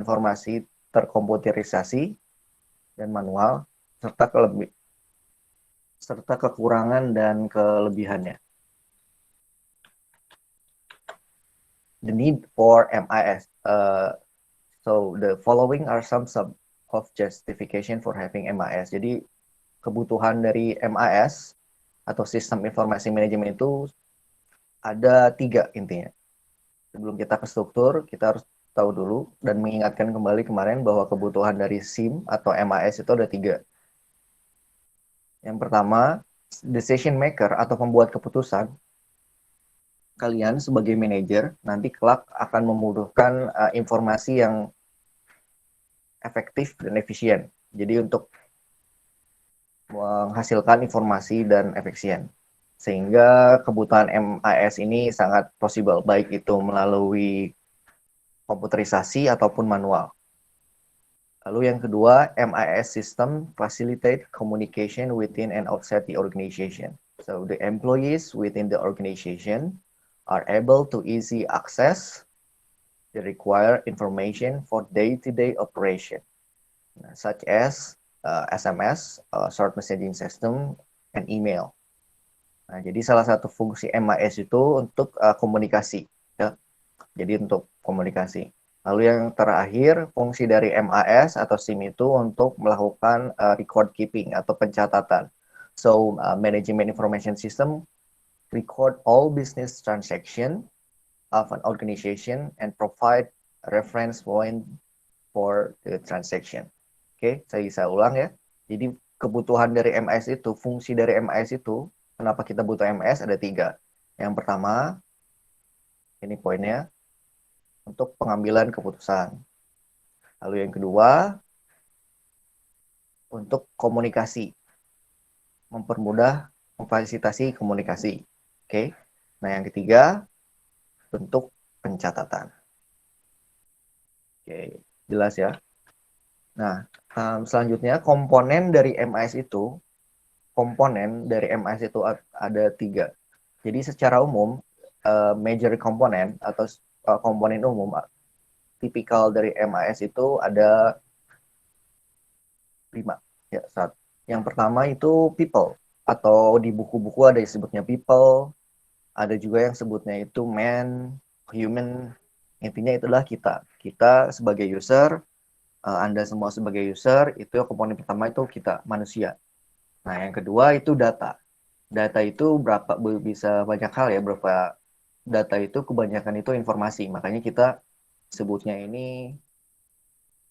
informasi terkomputerisasi dan manual, serta kekurangan dan kelebihannya. The need for MIS. So the following are some of justification for having MIS. Jadi kebutuhan dari MIS atau sistem informasi manajemen itu ada 3 intinya. Sebelum kita ke struktur, kita harus tahu dulu dan mengingatkan kembali kemarin bahwa kebutuhan dari SIM atau MIS itu ada 3. Yang pertama, decision maker atau pembuat keputusan. Kalian sebagai manajer nanti kelak akan membutuhkan informasi yang efektif dan efisien. Jadi untuk menghasilkan informasi dan efisien. Sehingga kebutuhan MIS ini sangat possible, baik itu melalui komputerisasi ataupun manual. Lalu yang kedua, MIS system facilitate communication within and outside the organization. So the employees within the organization are able to easy access the required information for day-to-day operation, such as SMS, short messaging system, and email. Nah, jadi salah satu fungsi MIS itu untuk komunikasi, ya. Jadi untuk komunikasi. Lalu yang terakhir, fungsi dari MIS atau SIM itu untuk melakukan record keeping atau pencatatan. So, Management Information System record all business transaction of an organization and provide reference point for the transaction. Oke, saya bisa ulang ya. Jadi kebutuhan dari MIS itu, fungsi dari MIS itu, kenapa kita butuh MIS ada 3. Yang pertama, ini poinnya, untuk pengambilan keputusan. Lalu yang kedua, untuk komunikasi, mempermudah, memfasilitasi komunikasi. Oke. Nah, yang ketiga, bentuk pencatatan. Oke, jelas ya. Nah, selanjutnya komponen dari MIS itu ada 3. Jadi secara umum, major komponen atau komponen umum tipikal dari MIS itu ada 5. Ya, yang pertama itu people, atau di buku-buku ada yang sebutnya people, ada juga yang sebutnya itu man, human. Intinya itulah kita. Kita sebagai user, Anda semua sebagai user, itu komponen pertama itu kita, manusia. Nah, yang kedua itu data. Data itu bisa banyak hal ya, berapa data itu kebanyakan itu informasi. Makanya kita sebutnya ini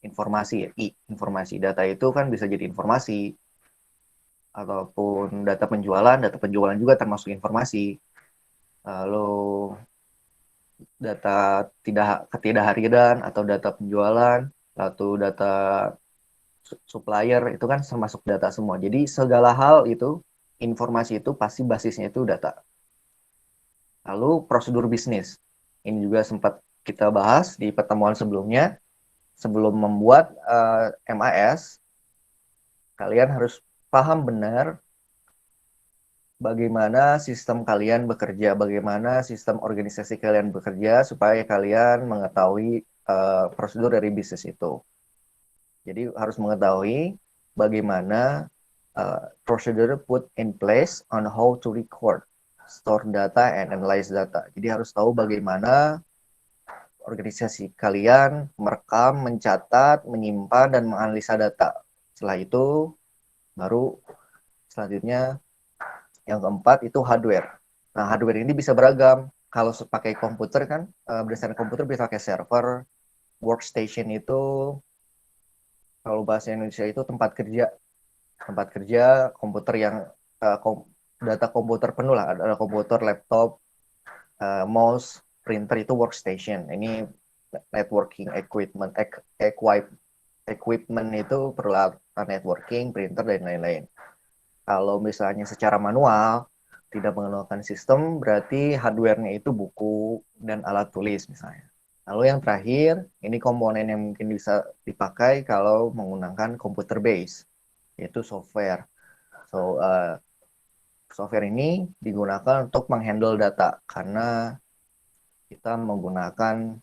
informasi ya, informasi. Data itu kan bisa jadi informasi ataupun data penjualan juga termasuk informasi. Lalu data ketidakharian atau data penjualan, lalu data supplier itu kan termasuk data semua. Jadi segala hal itu, informasi itu pasti basisnya itu data. Lalu prosedur bisnis. Ini juga sempat kita bahas di pertemuan sebelumnya. Sebelum membuat MIS, kalian harus paham benar bagaimana sistem kalian bekerja, bagaimana sistem organisasi kalian bekerja, supaya kalian mengetahui prosedur dari bisnis itu. Jadi harus mengetahui bagaimana prosedur put in place on how to record, store data, and analyze data. Jadi harus tahu bagaimana organisasi kalian merekam, mencatat, menyimpan, dan menganalisa data. Setelah itu, baru selanjutnya yang keempat itu hardware. Nah, hardware ini bisa beragam. Kalau pakai komputer kan, berdasarkan komputer bisa pakai server, workstation itu, kalau bahasa Indonesia itu tempat kerja. Tempat kerja, komputer yang data komputer penuh lah. Ada komputer, laptop, mouse, printer itu workstation. Ini networking equipment, equipment itu peralatan networking, printer, dan lain-lain. Kalau misalnya secara manual, tidak menggunakan sistem, berarti hardware-nya itu buku dan alat tulis misalnya. Lalu yang terakhir, ini komponen yang mungkin bisa dipakai kalau menggunakan computer base, yaitu software. So, software ini digunakan untuk menghandle data, karena kita menggunakan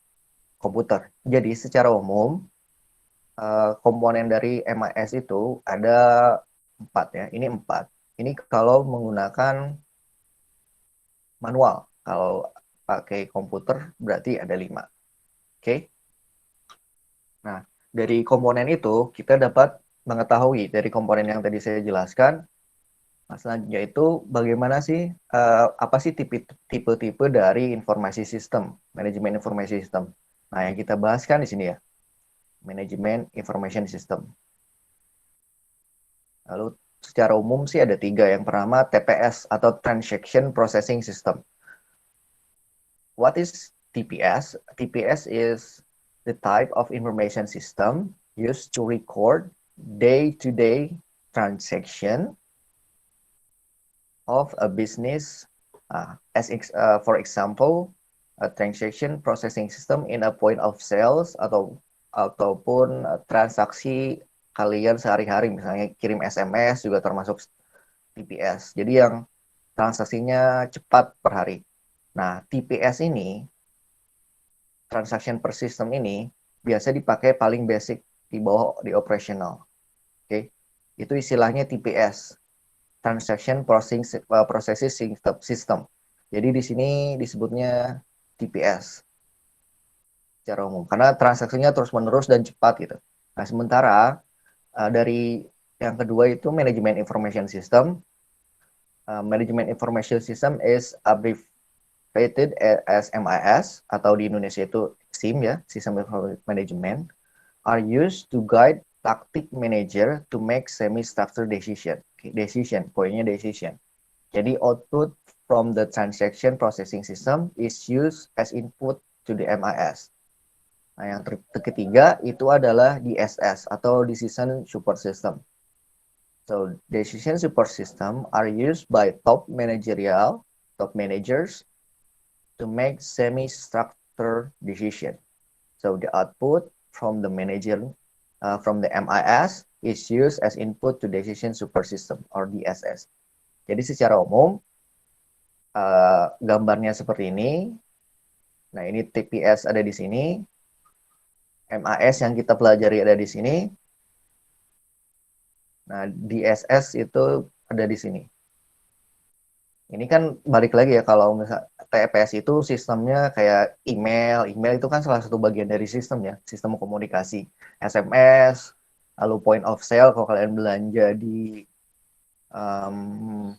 komputer. Jadi secara umum, komponen dari MIS itu ada 4 ya. Ini 4. Ini kalau menggunakan manual. Kalau pakai komputer berarti ada 5. Oke. Nah, dari komponen itu kita dapat mengetahui dari komponen yang tadi saya jelaskan. Nah, selanjutnya itu bagaimana sih apa sih tipe-tipe dari informasi sistem, manajemen informasi sistem. Nah, yang kita bahas kan di sini ya, manajemen information system. Lalu secara umum sih ada 3. Yang pertama TPS atau Transaction Processing System. What is TPS? TPS is the type of information system used to record day-to-day transaction of a business, for example, a transaction processing system in a point of sales ataupun transaksi kalian sehari-hari, misalnya kirim SMS juga termasuk TPS. Jadi yang transaksinya cepat per hari. Nah, TPS ini, transaction per system ini, biasa dipakai paling basic di bawah di operational. Oke, itu istilahnya TPS, Transaction Processing System. Jadi di sini disebutnya TPS secara umum, karena transaksinya terus-menerus dan cepat gitu. Nah, sementara dari yang kedua itu Management Information System. Management Information System is abbreviated as MIS, atau di Indonesia itu SIM ya, System Information Management, are used to guide tactic manager to make semi-structured decision. Poinnya decision. Jadi output from the transaction processing system is used as input to the MIS. Nah, yang ketiga itu adalah DSS atau Decision Support System. So decision support system are used by top managers to make semi-structured decision. So the output from the manager from the MIS is used as input to decision support system or DSS. Jadi secara umum gambarnya seperti ini. Nah, ini TPS ada di sini, MIS yang kita pelajari ada di sini. Nah, DSS itu ada di sini. Ini kan balik lagi ya, kalau misal TPS itu sistemnya kayak email itu kan salah satu bagian dari sistem ya, sistem komunikasi. SMS, lalu point of sale kalau kalian belanja di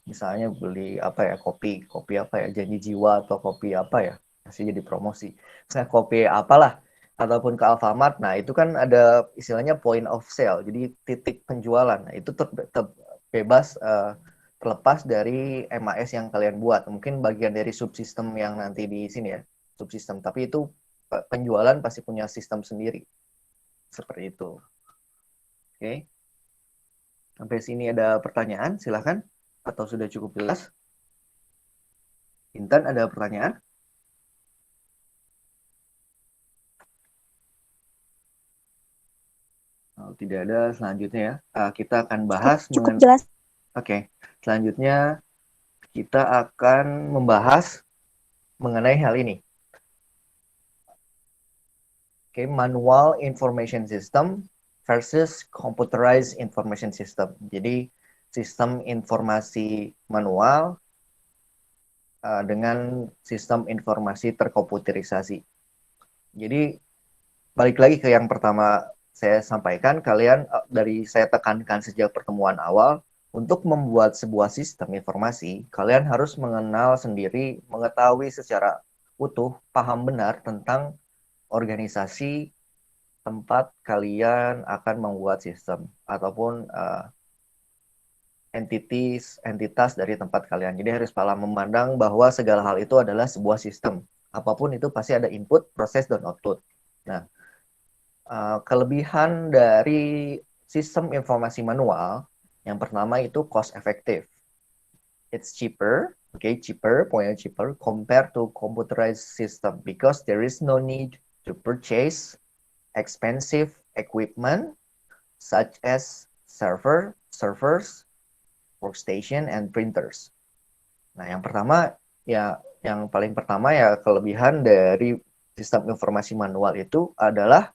misalnya beli apa ya, kopi apa ya, janji jiwa atau kopi apa ya, masih jadi promosi. Misalnya kopi apalah, ataupun ke Alfamart, nah itu kan ada istilahnya point of sale, jadi titik penjualan. Nah, itu bebas terlepas dari MAS yang kalian buat. Mungkin bagian dari subsistem yang nanti di sini ya, subsistem. Tapi itu penjualan pasti punya sistem sendiri. Seperti itu. Oke. Sampai sini ada pertanyaan, silakan. Atau sudah cukup jelas? Intan, ada pertanyaan? Kalau tidak ada, selanjutnya ya, kita akan bahas cukup jelas. Oke, selanjutnya kita akan membahas mengenai hal ini. Oke, manual information system versus computerized information system. Jadi sistem informasi manual dengan sistem informasi terkomputerisasi. Jadi balik lagi ke yang pertama saya sampaikan, kalian dari saya tekankan sejak pertemuan awal, untuk membuat sebuah sistem informasi, kalian harus mengenal sendiri, mengetahui secara utuh, paham benar tentang organisasi tempat kalian akan membuat sistem ataupun entitas dari tempat kalian. Jadi harus paham memandang bahwa segala hal itu adalah sebuah sistem. Apapun itu pasti ada input, proses, dan output. Nah, kelebihan dari sistem informasi manual, yang pertama itu cost effective. It's cheaper, poinnya cheaper compared to computerized system because there is no need to purchase expensive equipment such as servers, workstation, and printers. Nah, yang pertama ya, kelebihan dari sistem informasi manual itu adalah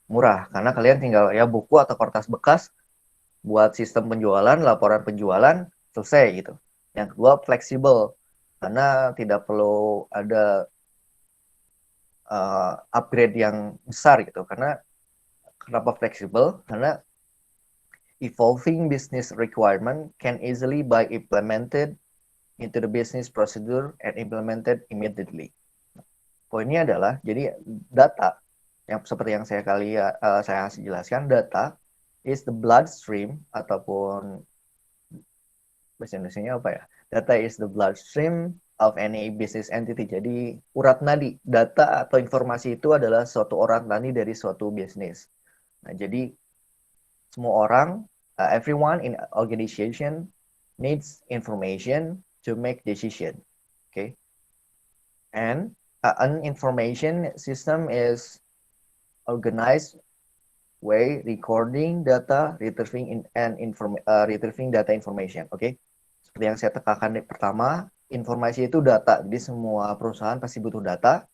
murah karena kalian tinggal ya buku atau kertas bekas buat sistem penjualan, laporan penjualan, selesai gitu. Yang kedua fleksibel karena tidak perlu ada upgrade yang besar gitu. Karena kenapa fleksibel? Karena evolving business requirement can easily be implemented into the business procedure and implemented immediately. Poinnya adalah jadi data yang seperti yang saya jelaskan, data is the bloodstream ataupun bahasa Indonesia apa ya? Data is the bloodstream of any business entity. Jadi urat nadi, data atau informasi itu adalah suatu urat nadi dari suatu bisnis. Nah, jadi semua orang, everyone in organization needs information to make decision. Okay, and an information system is organized way recording data, retrieving retrieving data information. Oke, seperti yang saya tekankan pertama, informasi itu data. Jadi semua perusahaan pasti butuh data.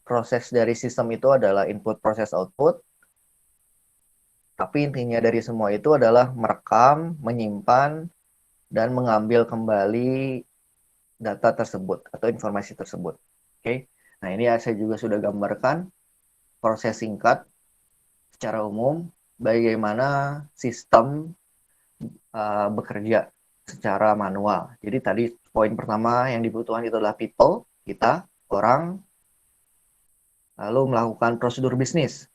Proses dari sistem itu adalah input, proses, output. Tapi intinya dari semua itu adalah merekam, menyimpan, dan mengambil kembali data tersebut atau informasi tersebut. Oke, nah ini saya juga sudah gambarkan proses singkat secara umum bagaimana sistem bekerja secara manual. Jadi tadi poin pertama yang dibutuhkan itu adalah people, kita, orang, lalu melakukan prosedur bisnis.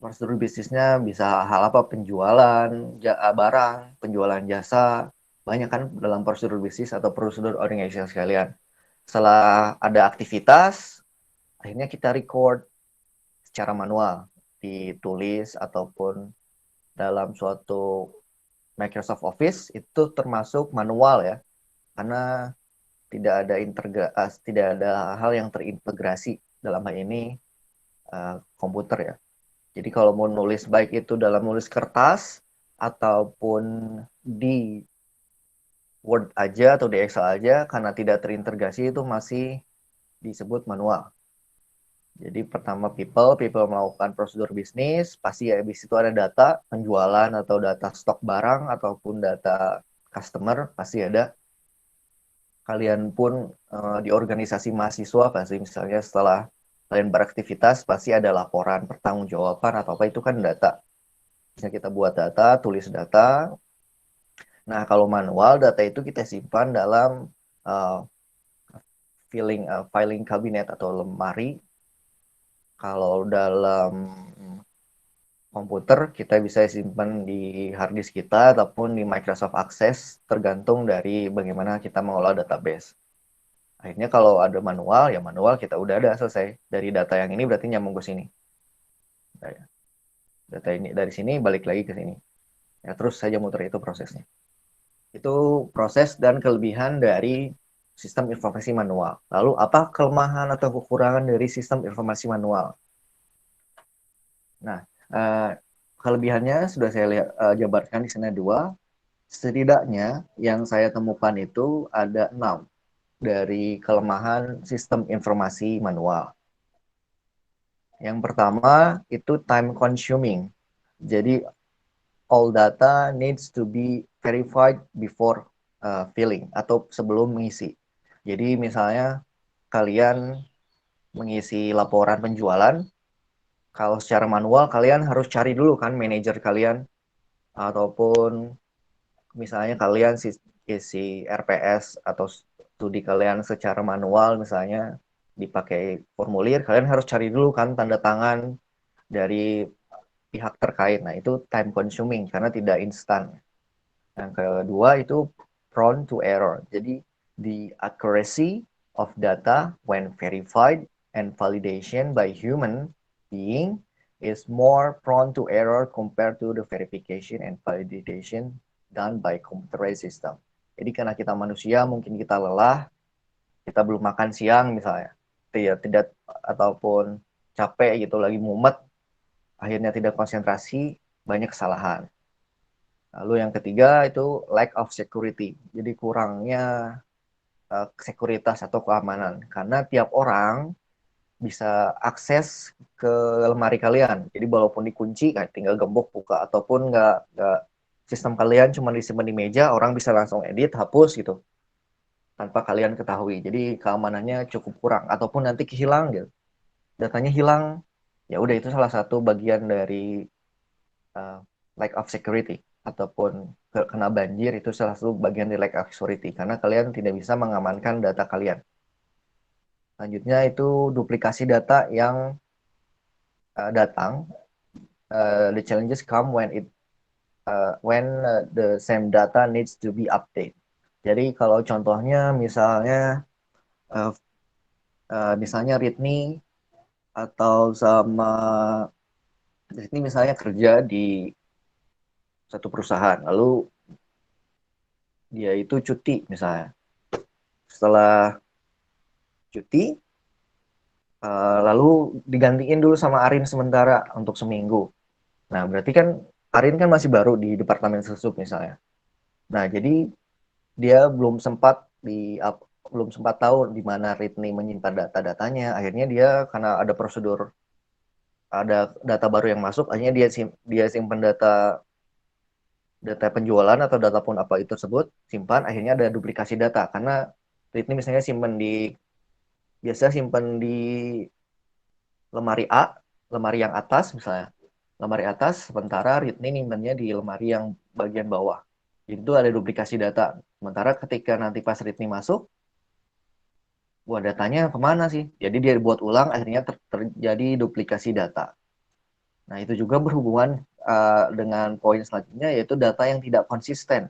Prosedur bisnisnya bisa hal apa? Penjualan barang, penjualan jasa, banyak kan dalam prosedur bisnis atau prosedur organisasi sekalian. Setelah ada aktivitas, akhirnya kita record secara manual, ditulis ataupun dalam suatu Microsoft Office itu termasuk manual ya, karena tidak ada hal yang terintegrasi dalam hal ini komputer ya. Jadi kalau mau nulis baik itu dalam nulis kertas ataupun di Word aja atau di Excel aja, karena tidak terintegrasi itu masih disebut manual. Jadi pertama people melakukan prosedur bisnis, pasti ya habis itu ada data penjualan atau data stok barang ataupun data customer, pasti ada. Kalian pun di organisasi mahasiswa pasti misalnya setelah kalian beraktivitas pasti ada laporan pertanggungjawaban atau apa, itu kan data. Bisa kita buat data, tulis data. Nah, kalau manual data itu kita simpan dalam filing cabinet atau lemari. Kalau dalam komputer kita bisa simpan di hard disk kita ataupun di Microsoft Access, tergantung dari bagaimana kita mengolah database. Akhirnya kalau ada manual, ya manual kita udah ada selesai. Dari data yang ini berarti nyambung ke sini. Data ini dari sini balik lagi ke sini. Ya, terus saja muter itu prosesnya. Itu proses dan kelebihan dari sistem informasi manual. Lalu apa kelemahan atau kekurangan dari sistem informasi manual? Nah, kelebihannya sudah saya lihat jabarkan di sana 2. Setidaknya yang saya temukan itu ada 6 dari kelemahan sistem informasi manual. Yang pertama itu time consuming. Jadi all data needs to be verified before filling atau sebelum mengisi. Jadi misalnya kalian mengisi laporan penjualan, kalau secara manual kalian harus cari dulu kan manajer kalian, ataupun misalnya kalian isi RPS atau studi kalian secara manual, misalnya dipakai formulir, kalian harus cari dulu kan tanda tangan dari pihak terkait. Nah, itu time consuming karena tidak instan. Yang kedua itu prone to error. Jadi the accuracy of data when verified and validation by human being is more prone to error compared to the verification and validation done by computerized system. Jadi karena kita manusia, mungkin kita lelah, kita belum makan siang misalnya, tidak ataupun capek gitu, lagi mumet, akhirnya tidak konsentrasi, banyak kesalahan. Lalu yang ketiga itu lack of security. Jadi kurangnya sekuritas atau keamanan. Karena tiap orang bisa akses ke lemari kalian. Jadi walaupun dikunci, tinggal gembok buka, ataupun nggak sistem kalian cuma disimpan di meja, orang bisa langsung edit, hapus gitu tanpa kalian ketahui. Jadi keamanannya cukup kurang, ataupun nanti hilang gitu, datanya hilang, ya udah itu salah satu bagian dari uh, lack of security, ataupun kena banjir itu salah satu bagian dari lack of security karena kalian tidak bisa mengamankan data kalian. Selanjutnya itu duplikasi data yang datang. The challenges come when the same data needs to be updated. Jadi kalau contohnya misalnya uh, misalnya Ritney atau sama Ritney misalnya kerja di satu perusahaan, lalu dia itu cuti misalnya. Setelah cuti, lalu digantiin dulu sama Arin sementara untuk seminggu. Nah, berarti kan Arin kan masih baru di departemen sesub misalnya. Nah, jadi dia belum sempat tahu di mana Ritney menyimpan data-datanya. Akhirnya dia karena ada data baru yang masuk, akhirnya dia simpan data penjualan atau data pun apa itu tersebut, simpan, akhirnya ada duplikasi data karena Ritney misalnya simpan di lemari A, lemari yang atas misalnya. Lemari atas, sementara Ritney nyimpannya di lemari yang bagian bawah. Itu ada duplikasi data. Sementara ketika nanti pas Ritney masuk, wah datanya kemana sih? Jadi dia buat ulang, akhirnya terjadi duplikasi data. Nah itu juga berhubungan dengan poin selanjutnya, yaitu data yang tidak konsisten.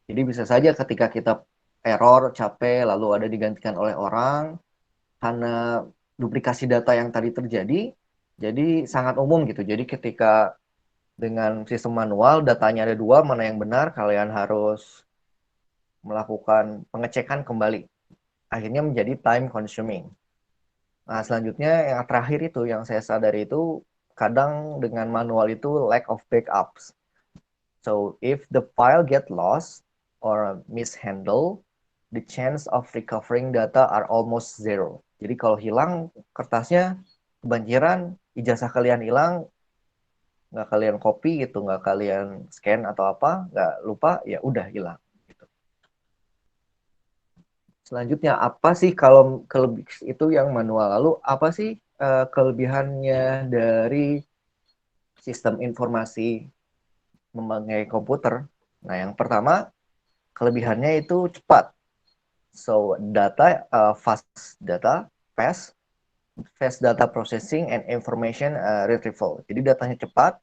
Jadi bisa saja ketika kita error, capek, lalu ada digantikan oleh orang, karena duplikasi data yang tadi terjadi, jadi sangat umum gitu. Jadi ketika dengan sistem manual, datanya ada dua, mana yang benar, kalian harus melakukan pengecekan kembali. Akhirnya menjadi time consuming. Nah, selanjutnya yang terakhir itu, yang saya sadari itu, kadang dengan manual itu lack of backups. So, if the file get lost or mishandled, the chance of recovering data are almost zero. Jadi kalau hilang kertasnya, kebanjiran, ijazah kalian hilang, nggak kalian copy gitu, nggak kalian scan atau apa, nggak lupa, ya udah hilang. Gitu. Selanjutnya apa sih kalau itu yang manual? Lalu apa sih kelebihannya dari sistem informasi memakai komputer? Nah, yang pertama kelebihannya itu cepat. So fast data, fast data processing and information retrieval. Jadi datanya cepat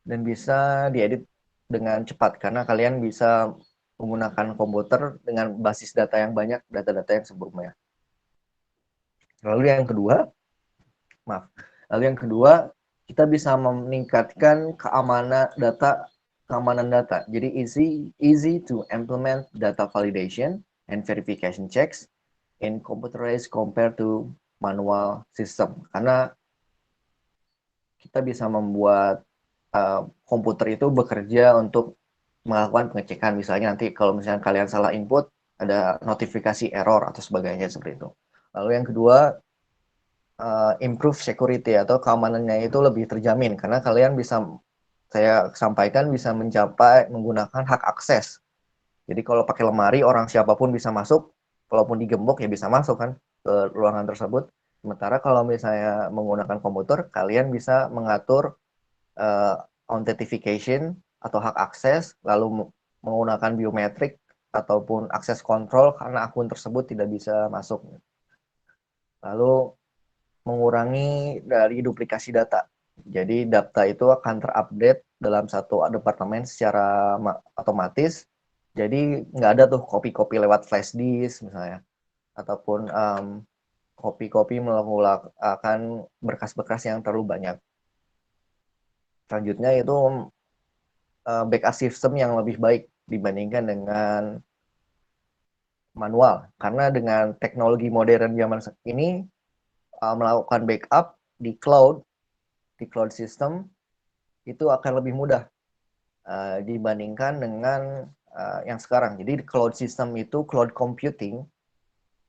dan bisa diedit dengan cepat karena kalian bisa menggunakan komputer dengan basis data yang banyak, data-data yang sebelumnya. Lalu yang kedua, maaf. Lalu yang kedua, kita bisa meningkatkan keamanan data. Jadi easy to implement data validation and verification checks in computerized compared to manual system. Karena kita bisa membuat komputer itu bekerja untuk melakukan pengecekan. Misalnya nanti kalau misalnya kalian salah input, ada notifikasi error atau sebagainya seperti itu. Lalu yang kedua, improve security atau keamanannya itu lebih terjamin karena kalian bisa, saya sampaikan, bisa mencapai menggunakan hak akses. Jadi kalau pakai lemari, orang siapapun bisa masuk, walaupun digembok ya bisa masuk kan ke ruangan tersebut. Sementara kalau misalnya menggunakan komputer, kalian bisa mengatur authentication atau hak akses, lalu menggunakan biometrik ataupun akses kontrol karena akun tersebut tidak bisa masuk. Lalu mengurangi dari duplikasi data. Jadi data itu akan terupdate dalam satu departemen secara otomatis. Jadi nggak ada tuh copy-copy lewat flash disk misalnya, ataupun copy-copy menggunakan berkas-berkas yang terlalu banyak. Selanjutnya itu backup system yang lebih baik dibandingkan dengan manual. Karena dengan teknologi modern zaman ini, melakukan backup di cloud system itu akan lebih mudah dibandingkan dengan yang sekarang. Jadi di cloud system itu cloud computing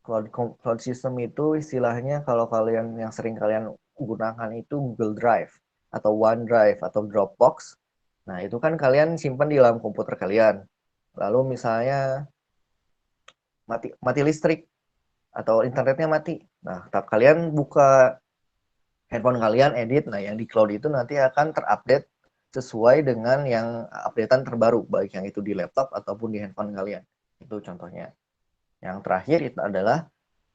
Cloud system itu istilahnya kalau kalian yang sering kalian gunakan itu Google Drive atau OneDrive atau Dropbox. Nah, itu kan kalian simpan di dalam komputer kalian. Lalu misalnya mati listrik atau internetnya mati. Nah, kalian buka handphone kalian, edit, nah yang di cloud itu nanti akan terupdate sesuai dengan yang updatean terbaru, baik yang itu di laptop ataupun di handphone kalian. Itu contohnya. Yang terakhir itu adalah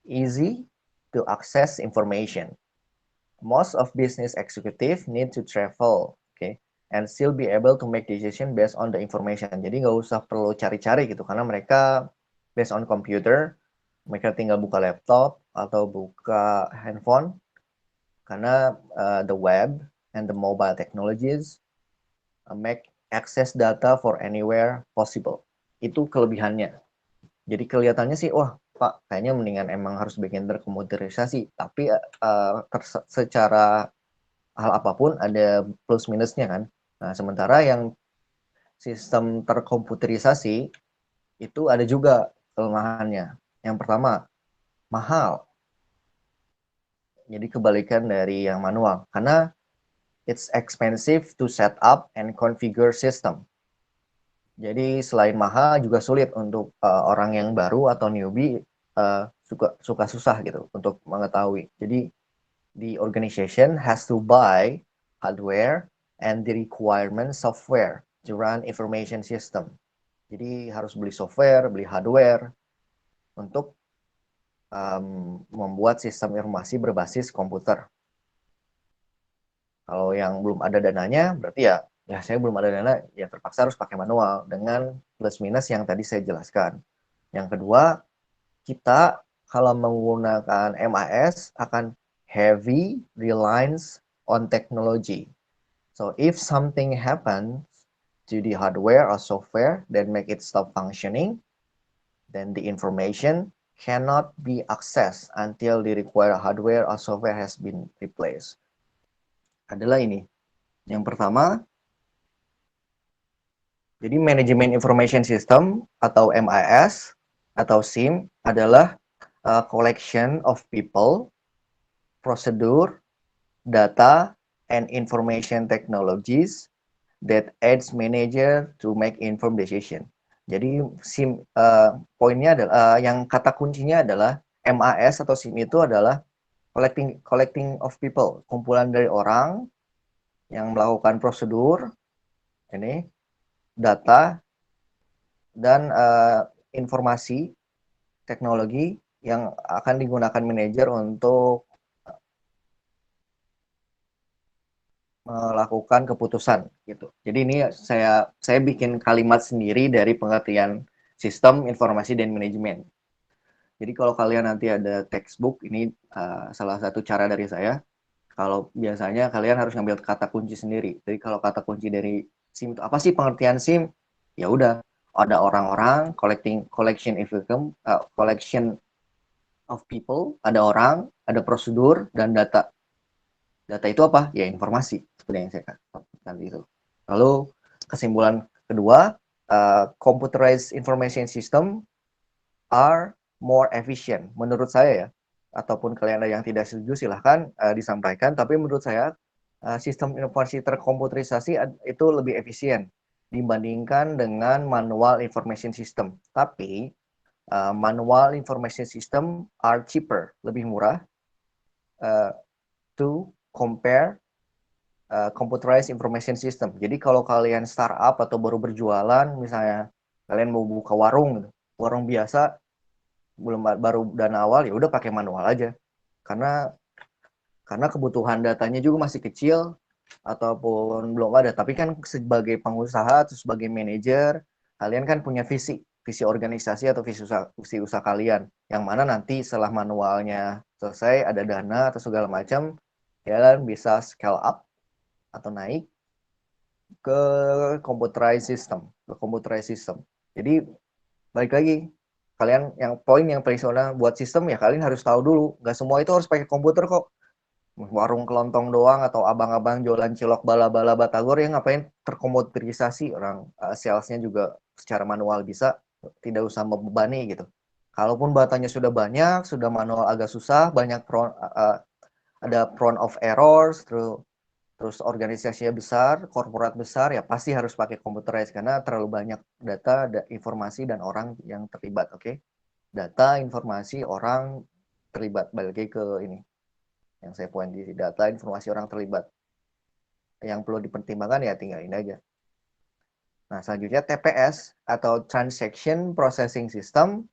easy to access information. Most of business executive need to travel, okay, and still be able to make decision based on the information. Jadi nggak usah perlu cari-cari gitu, karena mereka based on computer, mereka tinggal buka laptop atau buka handphone, karena the web and the mobile technologies make access data for anywhere possible. Itu kelebihannya. Jadi kelihatannya sih, wah Pak, kayaknya mendingan emang harus bikin terkomputerisasi. Tapi secara hal apapun ada plus minusnya kan. Nah, sementara yang sistem terkomputerisasi itu ada juga kelemahannya. Yang pertama, mahal. Jadi kebalikan dari yang manual. Karena it's expensive to set up and configure system. Jadi selain mahal juga sulit untuk orang yang baru atau newbie suka susah gitu untuk mengetahui. Jadi the organization has to buy hardware and the requirement software to run information system. Jadi harus beli software, beli hardware untuk membuat sistem informasi berbasis komputer. Kalau yang belum ada dananya, berarti ya saya belum ada dana, ya terpaksa harus pakai manual dengan plus minus yang tadi saya jelaskan. Yang kedua, kita kalau menggunakan MIS akan heavy reliance on technology. So if something happens to the hardware or software that make it stop functioning, then the information cannot be accessed until the required hardware or software has been replaced. Adalah ini. Yang pertama, jadi manajemen information system atau MIS atau SIM adalah collection of people, procedure, data, and information technologies that aids manager to make informed decision. Jadi poinnya adalah yang kata kuncinya adalah MAS atau SIM itu adalah collecting of people, kumpulan dari orang yang melakukan prosedur, ini data dan informasi teknologi yang akan digunakan manajer untuk melakukan keputusan gitu. Jadi ini saya bikin kalimat sendiri dari pengertian sistem informasi dan manajemen. Jadi kalau kalian nanti ada textbook, ini salah satu cara dari saya. Kalau biasanya kalian harus ngambil kata kunci sendiri. Jadi kalau kata kunci dari SIM itu apa sih pengertian SIM? Ya udah, ada orang-orang, collection of people, ada orang, ada prosedur dan data. Data itu apa? Ya informasi, seperti yang saya katakan itu. Lalu kesimpulan kedua, computerized information system are more efficient. Menurut saya ya, ataupun kalian ada yang tidak setuju silahkan disampaikan. Tapi menurut saya sistem informasi terkomputerisasi itu lebih efisien dibandingkan dengan manual information system. Tapi manual information system are cheaper, lebih murah to compare computerized information system. Jadi kalau kalian startup atau baru berjualan, misalnya kalian mau buka warung gitu, warung biasa baru dana awal, ya udah pakai manual aja. Karena kebutuhan datanya juga masih kecil ataupun belum ada. Tapi kan sebagai pengusaha atau sebagai manajer, kalian kan punya visi organisasi atau visi usaha kalian. Yang mana nanti setelah manualnya selesai, ada dana atau segala macam, kalian bisa scale up atau naik ke computerized system. Jadi balik lagi, kalian yang poin yang paling sebenarnya buat sistem ya kalian harus tahu dulu, nggak semua itu harus pakai komputer kok. Warung kelontong doang atau abang-abang jualan cilok bala-bala batagor ya ngapain terkomputerisasi, orang salesnya juga secara manual bisa, tidak usah membebani gitu. Kalaupun datanya sudah banyak, sudah manual agak susah, banyak ada prone of errors, terus organisasinya besar, korporat besar, ya pasti harus pakai computerized karena terlalu banyak data, informasi, dan orang yang terlibat, oke? Data, informasi, orang terlibat. Balik lagi ke ini, yang saya poin di data, informasi, orang terlibat. Yang perlu dipertimbangkan ya tinggal ini aja. Nah, selanjutnya TPS atau Transaction Processing System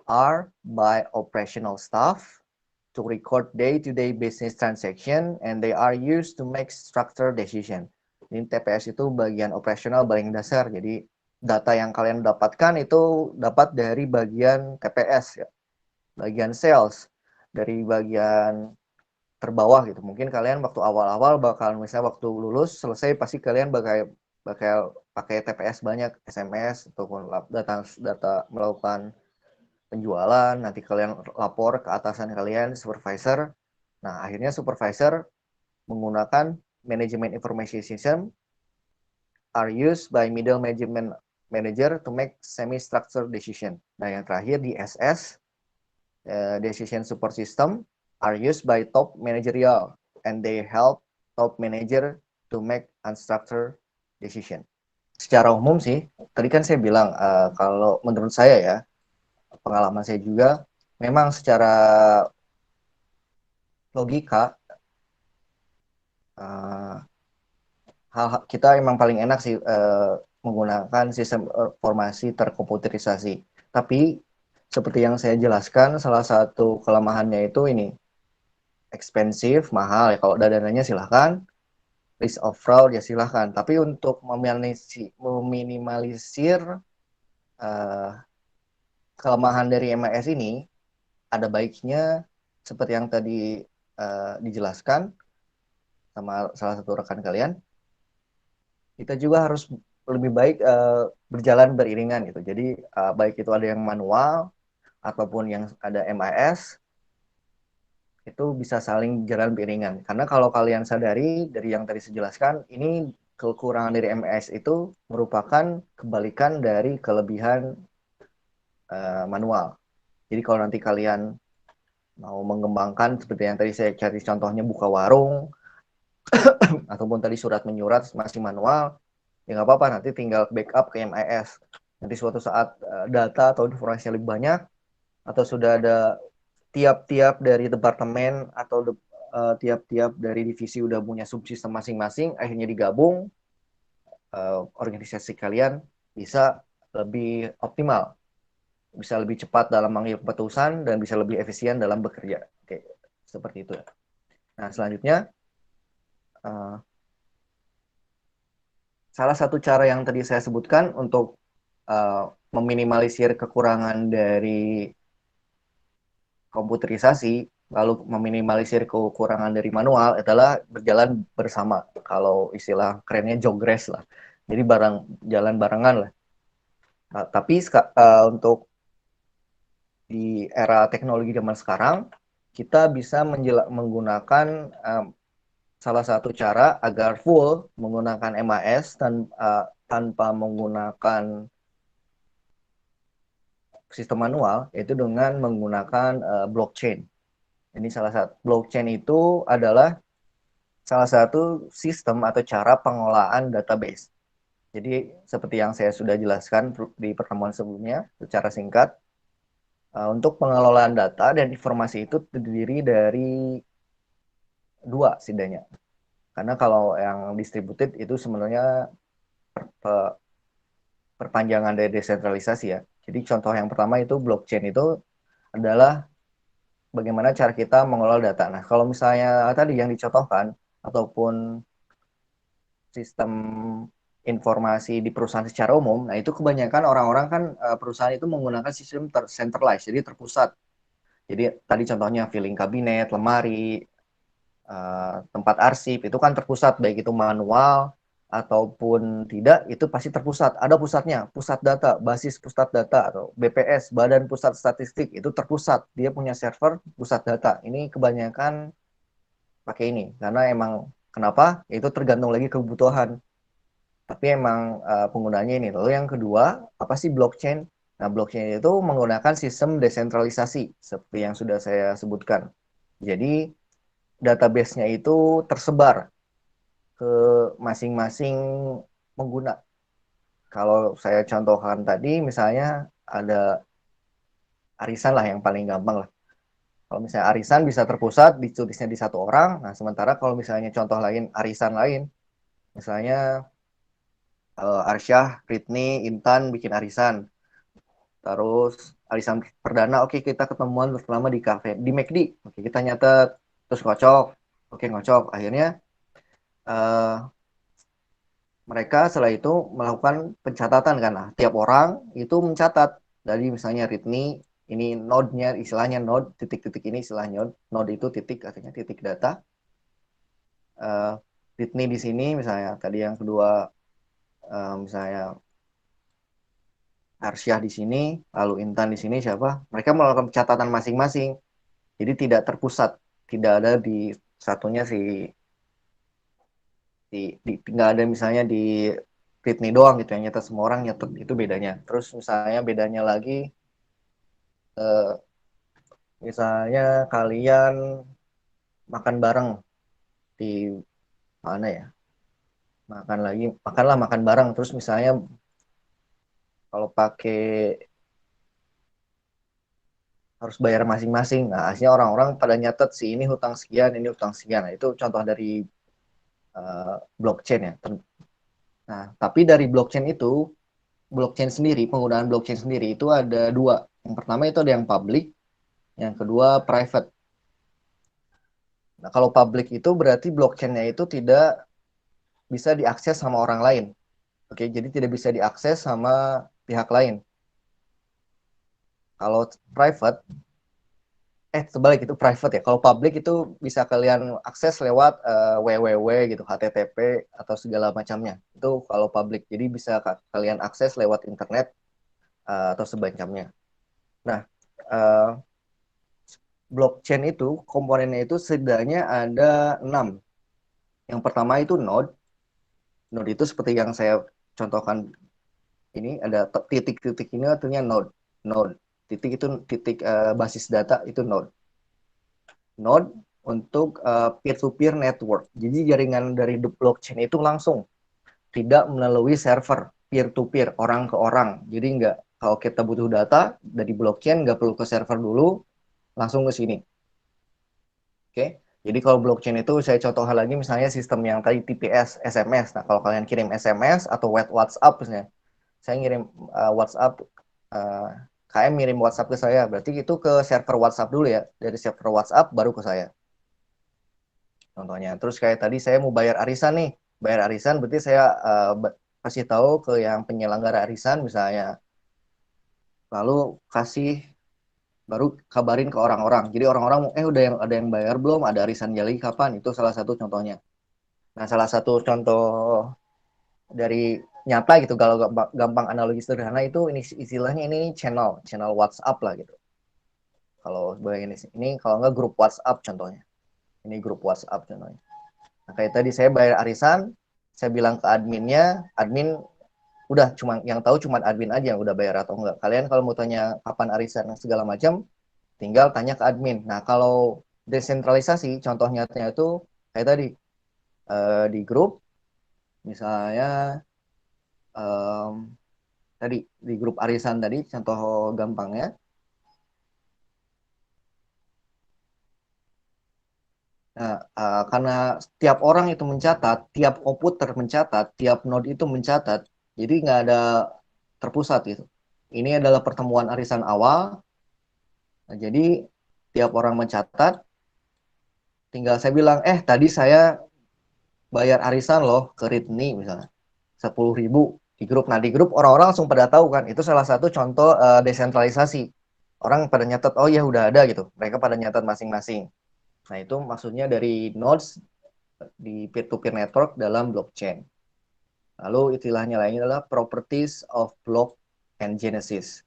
are by operational staff to record day-to-day business transaction and they are used to make structured decision. Ini TPS itu bagian operasional paling dasar. Jadi data yang kalian dapatkan itu dapat dari bagian TPS ya. Bagian sales, dari bagian terbawah gitu. Mungkin kalian waktu awal-awal bakal misalnya waktu lulus selesai pasti kalian bakal pakai TPS banyak, SMS ataupun data melakukan penjualan, nanti kalian lapor ke atasan kalian, supervisor. Nah, akhirnya supervisor menggunakan management information system are used by middle management manager to make semi-structured decision. Nah, yang terakhir di SS, decision support system are used by top managerial and they help top manager to make unstructured decision. Secara umum sih, tadi kan saya bilang kalau menurut saya ya, pengalaman saya juga, memang secara logika kita emang paling enak sih menggunakan sistem informasi terkomputerisasi. Tapi seperti yang saya jelaskan, salah satu kelemahannya itu ini ekspensif, mahal ya. Kalau dananya silahkan, risk of fraud ya silahkan. Tapi untuk meminimalisir kelemahan dari MIS ini, ada baiknya seperti yang tadi dijelaskan sama salah satu rekan kalian, kita juga harus lebih baik berjalan beriringan gitu. Jadi baik itu ada yang manual ataupun yang ada MIS, itu bisa saling jalan beriringan. Karena kalau kalian sadari dari yang tadi saya jelaskan, ini kekurangan dari MIS itu merupakan kebalikan dari kelebihan manual. Jadi kalau nanti kalian mau mengembangkan seperti yang tadi saya cari contohnya buka warung ataupun tadi surat menyurat masih manual, ya nggak apa-apa, nanti tinggal backup ke MIS. Nanti suatu saat data atau informasi lebih banyak, atau sudah ada tiap-tiap dari departemen atau tiap-tiap dari divisi udah punya subsistem masing-masing, akhirnya digabung, organisasi kalian bisa lebih optimal, bisa lebih cepat dalam mengambil keputusan, dan bisa lebih efisien dalam bekerja. Oke, seperti itu. Nah, selanjutnya, salah satu cara yang tadi saya sebutkan untuk meminimalisir kekurangan dari komputerisasi, lalu meminimalisir kekurangan dari manual adalah berjalan bersama. Kalau istilah kerennya jogres lah. Jadi jalan barengan lah. Nah, tapi untuk di era teknologi zaman sekarang, kita bisa menggunakan salah satu cara agar full menggunakan MIS tanpa menggunakan sistem manual, yaitu dengan menggunakan blockchain. Ini salah satu blockchain itu adalah salah satu sistem atau cara pengelolaan database. Jadi seperti yang saya sudah jelaskan di pertemuan sebelumnya secara singkat, untuk pengelolaan data dan informasi itu terdiri dari dua setidaknya. Karena kalau yang distributed itu sebenarnya perpanjangan dari desentralisasi ya. Jadi contoh yang pertama itu blockchain itu adalah bagaimana cara kita mengelola data. Nah, kalau misalnya tadi yang dicontohkan ataupun sistem informasi di perusahaan secara umum, nah itu kebanyakan orang-orang kan perusahaan itu menggunakan sistem centralized, jadi terpusat. Jadi tadi contohnya filing kabinet, lemari, tempat arsip itu kan terpusat, baik itu manual ataupun tidak, itu pasti terpusat. Ada pusatnya, pusat data, basis pusat data atau BPS, Badan Pusat Statistik, itu terpusat. Dia punya server pusat data. Ini kebanyakan pakai ini karena emang kenapa? Itu tergantung lagi kebutuhan. Tapi emang penggunanya ini. Lalu yang kedua, apa sih blockchain? Nah, blockchain itu menggunakan sistem desentralisasi seperti yang sudah saya sebutkan. Jadi, database-nya itu tersebar ke masing-masing pengguna. Kalau saya contohkan tadi, misalnya ada arisan lah yang paling gampang lah. Kalau misalnya arisan bisa terpusat, ditulisnya di satu orang. Nah, sementara kalau misalnya contoh lain, arisan lain, misalnya Arsyah, Britney, Intan bikin arisan. Terus arisan perdana, oke kita ketemuan bersama di kafe, di McD. Oke kita nyatet, terus ngocok. Oke ngocok. Akhirnya eh, mereka setelah itu melakukan pencatatan kan. Nah, tiap orang itu mencatat. Dari misalnya Britney, ini node-nya, istilahnya node, titik-titik ini istilahnya node. Node itu titik, artinya titik data. Eh, Britney di sini misalnya, tadi yang kedua misalnya Arsyah di sini, lalu Intan di sini siapa? Mereka melakukan pencatatan masing-masing. Jadi tidak terpusat, tidak ada di satunya nggak ada misalnya di Britney doang gitu yang nyetet semua orang nyetet itu bedanya. Terus misalnya bedanya lagi eh, misalnya kalian makan bareng di mana ya? Makan bareng terus misalnya kalau pakai harus bayar masing-masing. Nah, akhirnya orang-orang pada nyatet si ini hutang sekian, ini hutang sekian. Nah, itu contoh dari blockchain ya. Nah, tapi dari blockchain sendiri, penggunaan blockchain sendiri itu ada dua. Yang pertama itu ada yang public, yang kedua private. Nah, kalau public itu berarti blockchainnya itu tidak bisa diakses sama orang lain. Oke, jadi tidak bisa diakses sama pihak lain. Kalau private, sebalik itu private ya. Kalau public itu bisa kalian akses lewat www gitu, HTTP atau segala macamnya. Itu kalau public. Jadi bisa kalian akses lewat internet atau semacamnya. Nah, uh, blockchain itu komponennya itu setidaknya ada 6. Yang pertama itu node. Node itu seperti yang saya contohkan ini ada titik-titik ini artinya node. Node. Titik itu titik basis data itu node. Node untuk peer-to-peer network. Jadi jaringan dari the blockchain itu langsung tidak melalui server peer-to-peer orang ke orang. Jadi nggak kalau kita butuh data dari blockchain nggak perlu ke server dulu, langsung ke sini. Oke, jadi kalau blockchain itu saya contoh lagi misalnya sistem yang tadi TPS, SMS. Nah, kalau kalian kirim SMS atau WhatsApp misalnya, saya ngirim WhatsApp, uh, KM ngirim WhatsApp ke saya, berarti itu ke server WhatsApp dulu ya, dari server WhatsApp baru ke saya. Contohnya, terus kayak tadi saya mau bayar arisan nih, bayar arisan berarti saya kasih tahu ke yang penyelenggara arisan misalnya, lalu kasih baru kabarin ke orang-orang. Jadi orang-orang udah ada yang bayar belum? Ada arisan jali kapan? Itu salah satu contohnya. Nah, salah satu contoh dari nyata gitu kalau gampang analogi sederhana itu ini istilahnya ini channel WhatsApp lah gitu. Kalau sebagai ini kalau nggak grup WhatsApp contohnya. Ini grup WhatsApp contohnya. Nah, kayak tadi saya bayar arisan, saya bilang ke adminnya, admin udah cuma yang tahu cuma admin aja yang udah bayar atau enggak. Kalian kalau mau tanya kapan arisan segala macam, tinggal tanya ke admin. Nah, kalau desentralisasi, contoh nyatanya itu kayak tadi di grup, misalnya um, tadi di grup arisan tadi, contoh gampangnya. Nah, karena tiap orang itu mencatat, tiap komputer mencatat, tiap node itu mencatat, jadi nggak ada terpusat gitu. Ini adalah pertemuan arisan awal, nah, jadi tiap orang mencatat, tinggal saya bilang, tadi saya bayar arisan loh ke Ritni misalnya 10.000 di grup. Nah di grup orang-orang langsung pada tahu kan. Itu salah satu contoh desentralisasi. Orang pada nyatet, oh ya udah ada gitu. Mereka pada nyatet masing-masing. Nah itu maksudnya dari nodes di peer-to-peer network dalam blockchain. Lalu istilahnya lainnya adalah properties of block and genesis.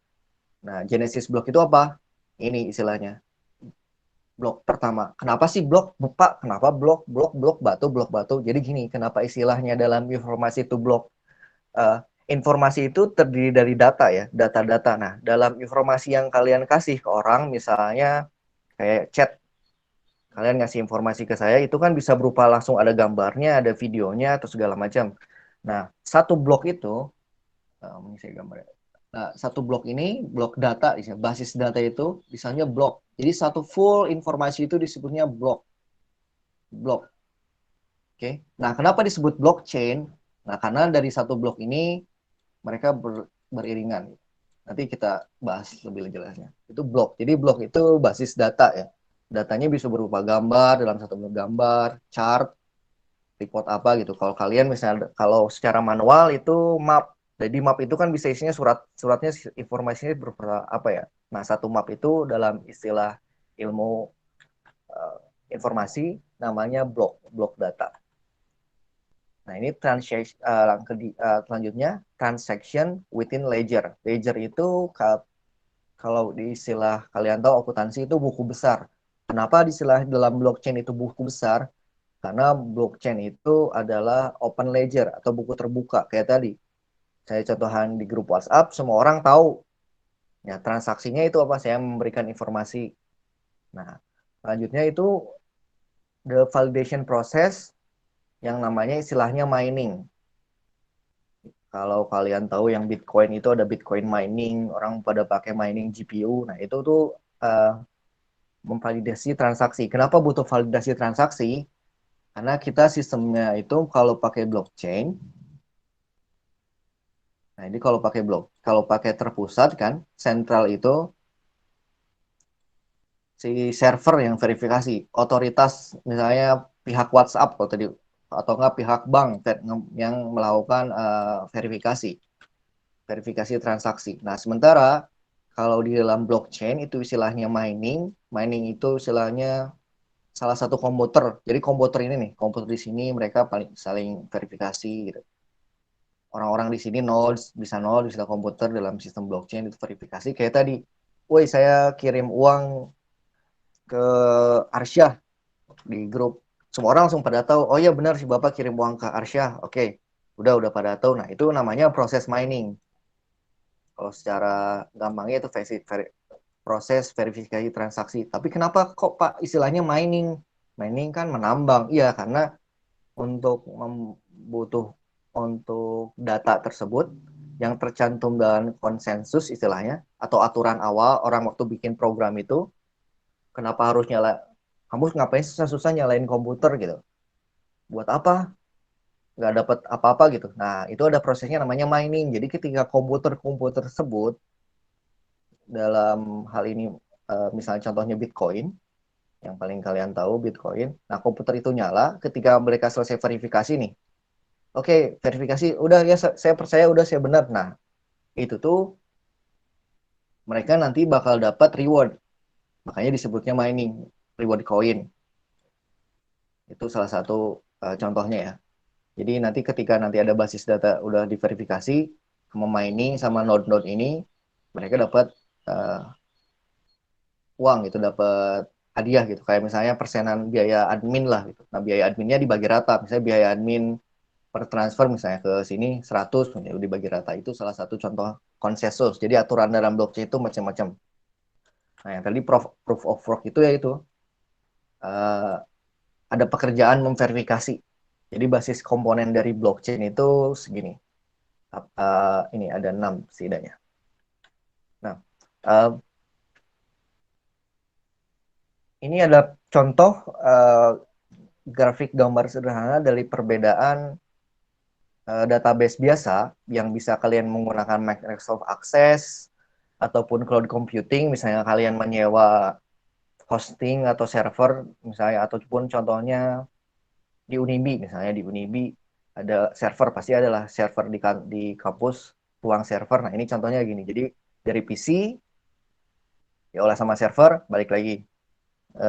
Nah genesis block itu apa? Ini istilahnya blok pertama. Kenapa sih blok? Pak, kenapa blok? Blok, blok, batu, blok, batu. Jadi gini, kenapa istilahnya dalam informasi itu blok? informasi itu terdiri dari data ya, data-data. Nah, dalam informasi yang kalian kasih ke orang, misalnya kayak chat, kalian ngasih informasi ke saya, itu kan bisa berupa langsung ada gambarnya, ada videonya, atau segala macam. Nah, satu blok itu, ini saya gambar. Nah, satu blok ini, blok data, basis data itu, misalnya blok. Jadi satu full informasi itu disebutnya blok. Blok. Oke. Nah, kenapa disebut blockchain? Nah, karena dari satu blok ini mereka beriringan. Nanti kita bahas lebih jelasnya. Itu blok. Jadi blok itu basis data ya. Datanya bisa berupa gambar dalam satu blok gambar, chart, report apa gitu. Kalau kalian misalnya kalau secara manual itu map. Jadi map itu kan bisa isinya suratnya informasinya berupa apa ya. Nah, satu map itu dalam istilah ilmu uh, informasi namanya blok data. Nah, ini selanjutnya transaction within ledger. Ledger itu kalau di istilah kalian tahu akuntansi itu buku besar. Kenapa di istilah dalam blockchain itu buku besar? Karena blockchain itu adalah open ledger atau buku terbuka kayak tadi. Saya contohan di grup WhatsApp, semua orang tahu. Ya, transaksinya itu apa? Saya memberikan informasi. Nah, selanjutnya itu the validation process yang namanya istilahnya mining. Kalau kalian tahu yang Bitcoin itu ada Bitcoin mining, orang pada pakai mining GPU. Nah, itu tuh uh, memvalidasi transaksi. Kenapa butuh validasi transaksi? Karena kita sistemnya itu kalau pakai blockchain, nah ini kalau pakai terpusat kan, sentral itu si server yang verifikasi, otoritas misalnya pihak WhatsApp kalau tadi atau enggak pihak bank yang melakukan verifikasi transaksi. Nah, sementara kalau di dalam blockchain itu istilahnya mining. Mining itu istilahnya salah satu komputer. Jadi komputer ini nih, komputer di sini mereka paling saling verifikasi gitu. Orang-orang di sini bisa nol, bisa komputer dalam sistem blockchain itu verifikasi kayak tadi. Woi, saya kirim uang ke Arsyah di grup. Semua orang langsung pada tahu, oh iya benar si Bapak kirim uang ke Arsyah. Oke, udah pada tahu. Nah, itu namanya proses mining. Kalau secara gampangnya itu proses verifikasi transaksi. Tapi kenapa kok Pak istilahnya mining? Mining kan menambang. Iya, karena untuk butuh untuk data tersebut yang tercantum dalam konsensus istilahnya atau aturan awal orang waktu bikin program itu, kenapa harus kamu ngapain susah-susah nyalain komputer gitu? Buat apa? Nggak dapat apa-apa gitu. Nah, itu ada prosesnya namanya mining. Jadi ketika komputer-komputer tersebut dalam hal ini misalnya contohnya Bitcoin yang paling kalian tahu Bitcoin. Nah, komputer itu nyala ketika mereka selesai verifikasi nih. Oke, verifikasi udah ya saya percaya udah saya benar. Nah, itu tuh mereka nanti bakal dapat reward. Makanya disebutnya mining, reward coin. Itu salah satu contohnya ya. Jadi nanti ketika nanti ada basis data udah diverifikasi, mining sama node-node ini mereka dapat uh, uang gitu, dapat hadiah gitu kayak misalnya persenan biaya admin lah gitu. Nah, biaya adminnya dibagi rata, misalnya biaya admin per transfer misalnya ke sini 100 dibagi rata. Itu salah satu contoh konsensus. Jadi aturan dalam blockchain itu macam-macam. Nah, yang tadi proof of work itu ya itu uh, ada pekerjaan memverifikasi. Jadi basis komponen dari blockchain itu segini. Ini ada 6 setidaknya. Nah, uh, ini ada contoh grafik gambar sederhana dari perbedaan database biasa yang bisa kalian menggunakan Microsoft Access ataupun cloud computing, misalnya kalian menyewa hosting atau server, misalnya ataupun contohnya di Unibi, misalnya di Unibi ada server, pasti adalah server di kampus, ruang server. Nah, ini contohnya gini. Jadi dari PC diolah sama server, balik lagi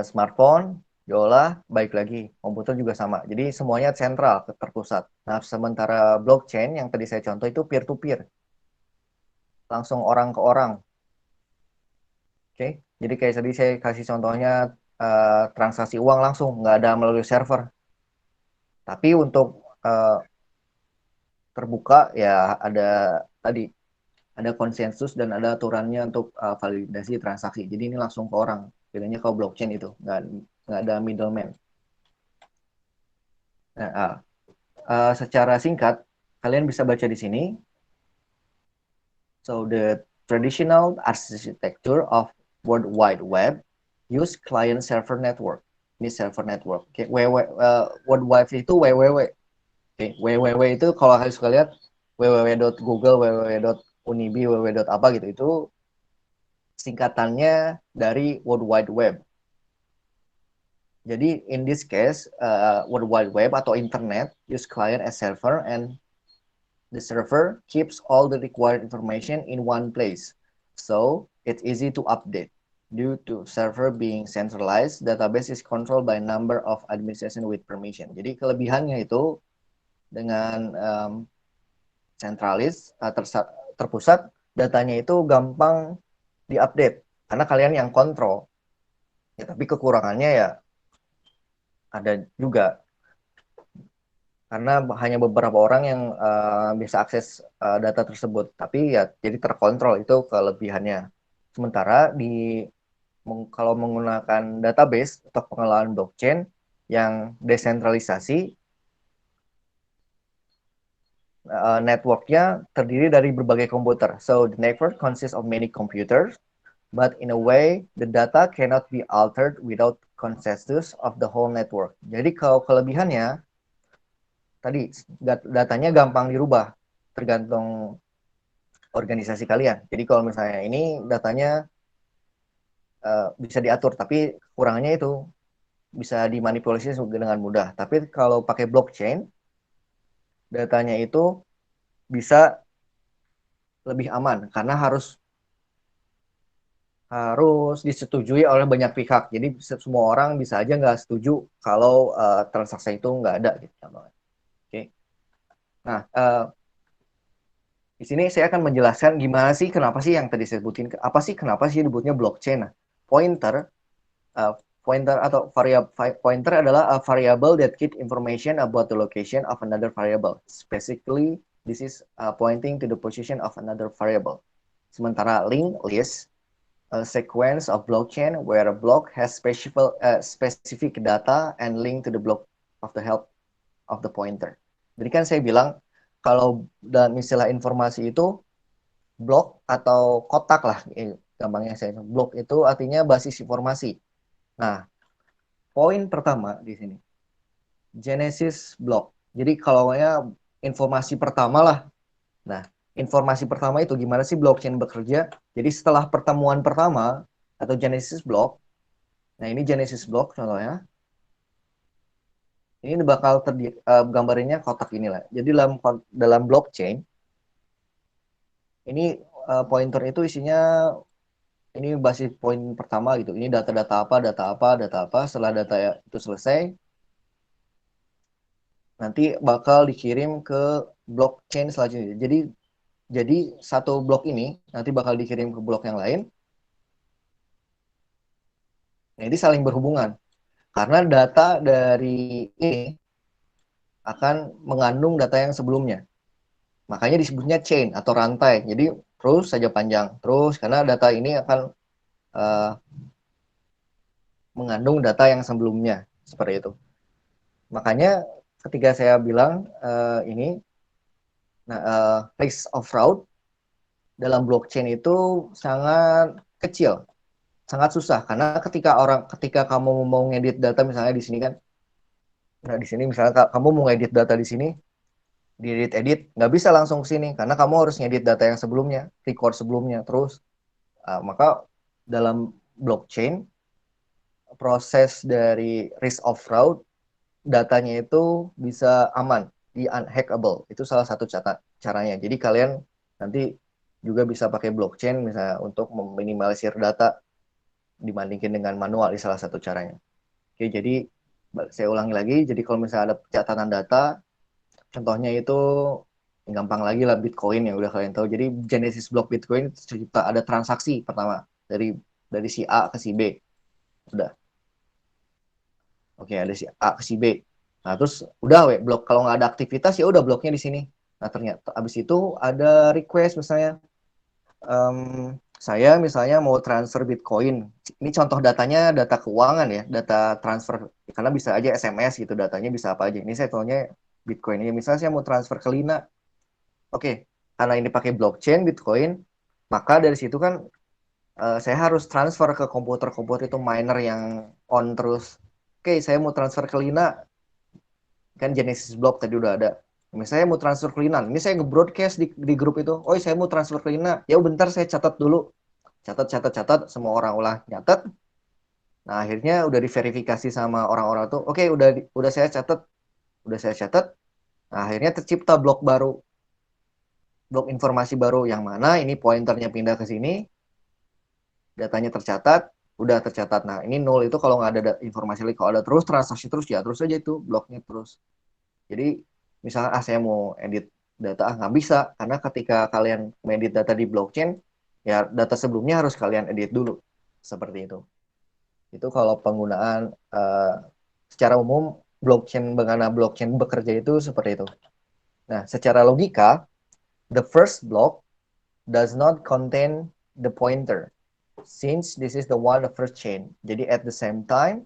smartphone diolah, balik lagi komputer juga sama. Jadi semuanya sentral, terpusat. Nah, sementara blockchain yang tadi saya contoh itu peer to peer, langsung orang ke orang. Oke, jadi kayak tadi saya kasih contohnya transaksi uang langsung, nggak ada melalui server. Tapi untuk terbuka, ya ada konsensus dan ada aturannya untuk validasi transaksi. Jadi ini langsung ke orang. Bedanya kalau blockchain itu nggak ada middleman. Nah, secara singkat kalian bisa baca di sini. So the traditional architecture of World Wide Web use client server network. Ini server network. Okay. World Wide itu www. Okay. www itu kalau kalian suka lihat www.google, www.unibi, www. apa gitu, itu singkatannya dari World Wide Web. Jadi in this case, World Wide Web atau internet use client as server, and the server keeps all the required information in one place. So it's easy to update. Due to server being centralized, database is controlled by a number of administration with permission. Jadi kelebihannya itu dengan sentralis, terpusat, datanya itu gampang diupdate karena kalian yang kontrol. Ya, tapi kekurangannya ya ada juga, karena hanya beberapa orang yang bisa akses data tersebut. Tapi ya jadi terkontrol, itu kelebihannya. Sementara kalau menggunakan database atau pengelolaan blockchain yang desentralisasi, networknya terdiri dari berbagai komputer. So the network consists of many computers, but in a way the data cannot be altered without consensus of the whole network. Jadi kalau kelebihannya tadi, datanya gampang dirubah tergantung organisasi kalian. Jadi kalau misalnya ini datanya bisa diatur, tapi kekurangannya itu bisa dimanipulasi dengan mudah. Tapi kalau pakai blockchain, datanya itu bisa lebih aman karena harus disetujui oleh banyak pihak. Jadi semua orang bisa aja nggak setuju kalau transaksi itu nggak ada gitu. Oke. Nah, di sini saya akan menjelaskan gimana sih, kenapa sih yang tadi saya sebutin, kenapa sih disebutnya blockchain. Nah, pointer pointer atau pointer adalah a variable that keep information about the location of another variable. Specifically, this is pointing to the position of another variable. Sementara link, list, a sequence of blockchain where a block has specific data and link to the block of the help of the pointer. Jadi kan saya bilang kalau dalam istilah informasi itu blok atau kotak lah, gampangnya saya. Blok itu artinya basis informasi. Nah, poin pertama di sini, Genesis block. Jadi kalau informasi pertama lah. Nah, informasi pertama itu gimana sih blockchain bekerja? Jadi setelah pertemuan pertama atau Genesis block, nah ini Genesis block contohnya. Ini bakal gambarnya kotak inilah. Jadi dalam blockchain ini pointer itu isinya, ini basis poin pertama gitu. Ini data-data apa, data apa, data apa. Setelah data itu selesai, nanti bakal dikirim ke blockchain selanjutnya. Jadi satu blok ini nanti bakal dikirim ke blok yang lain. Nah, ini saling berhubungan. Karena data dari ini akan mengandung data yang sebelumnya. Makanya disebutnya chain atau rantai. Jadi terus saja panjang. Terus karena data ini akan mengandung data yang sebelumnya. Seperti itu. Makanya ketika saya bilang ini, risk of fraud dalam blockchain itu sangat kecil, sangat susah. Karena ketika kamu mau ngedit data, misalnya di sini kan, nah di sini misalnya kamu mau ngedit data di sini, di edit nggak bisa langsung ke sini karena kamu harus ngedit data yang sebelumnya, record sebelumnya terus. Maka dalam blockchain, proses dari risk of fraud, datanya itu bisa aman, di unhackable. Itu salah satu caranya. Jadi kalian nanti juga bisa pakai blockchain misalnya untuk meminimalisir data dibandingkan dengan manual, di salah satu caranya. Oke, jadi saya ulangi lagi. Jadi kalau misalnya ada catatan data, contohnya itu gampang lagi lah, Bitcoin yang udah kalian tahu. Jadi Genesis block Bitcoin cerita ada transaksi pertama dari si A ke si B. Udah. Oke, ada si A ke si B. Nah, terus udah blok, kalau nggak ada aktivitas ya udah bloknya di sini. Nah, ternyata abis itu ada request misalnya, saya misalnya mau transfer Bitcoin. Ini contoh datanya data keuangan ya, data transfer. Karena bisa aja SMS gitu, datanya bisa apa aja. Ini saya tahunya Bitcoin. Ini misalnya saya mau transfer ke Lina. Oke, karena ini pakai blockchain Bitcoin, maka dari situ kan saya harus transfer ke komputer-komputer itu miner yang on terus. Oke, saya mau transfer ke Lina, kan Genesis Block tadi udah ada. Misalnya mau transfer ke Lina, ini saya nge-broadcast di grup itu. Oh, saya mau transfer ke Lina. Ya bentar saya catat dulu. Catat, semua orang ulah nyatet. Nah, akhirnya udah diverifikasi sama orang-orang tuh. Oke, udah saya catat. Udah saya catat. Nah, akhirnya tercipta blok baru. Blok informasi baru yang mana ini pointernya pindah ke sini, datanya tercatat, udah tercatat. Nah, ini nol itu kalau nggak ada informasi lagi. Kalau ada terus transaksi terus ya terus aja itu bloknya terus. Jadi misalnya saya mau edit data nggak bisa karena ketika kalian edit data di blockchain ya data sebelumnya harus kalian edit dulu seperti itu. Itu kalau penggunaan secara umum blockchain bagaimana blockchain bekerja itu seperti itu. Nah, secara logika, the first block does not contain the pointer since this is the one the first chain. Jadi at the same time,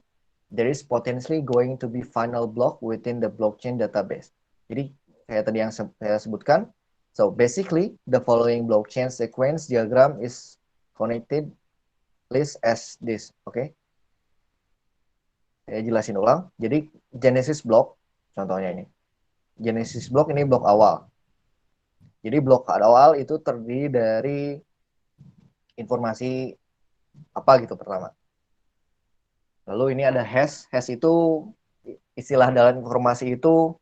there is potentially going to be final block within the blockchain database. Jadi kayak tadi yang saya sebutkan, so basically the following blockchain sequence diagram is connected list as this. Oke, okay? Saya jelasin ulang. Jadi Genesis block, contohnya ini. Genesis block ini blok awal. Jadi blok awal itu terdiri dari informasi apa gitu pertama. Lalu ini ada hash. Hash itu istilah dalam informasi itu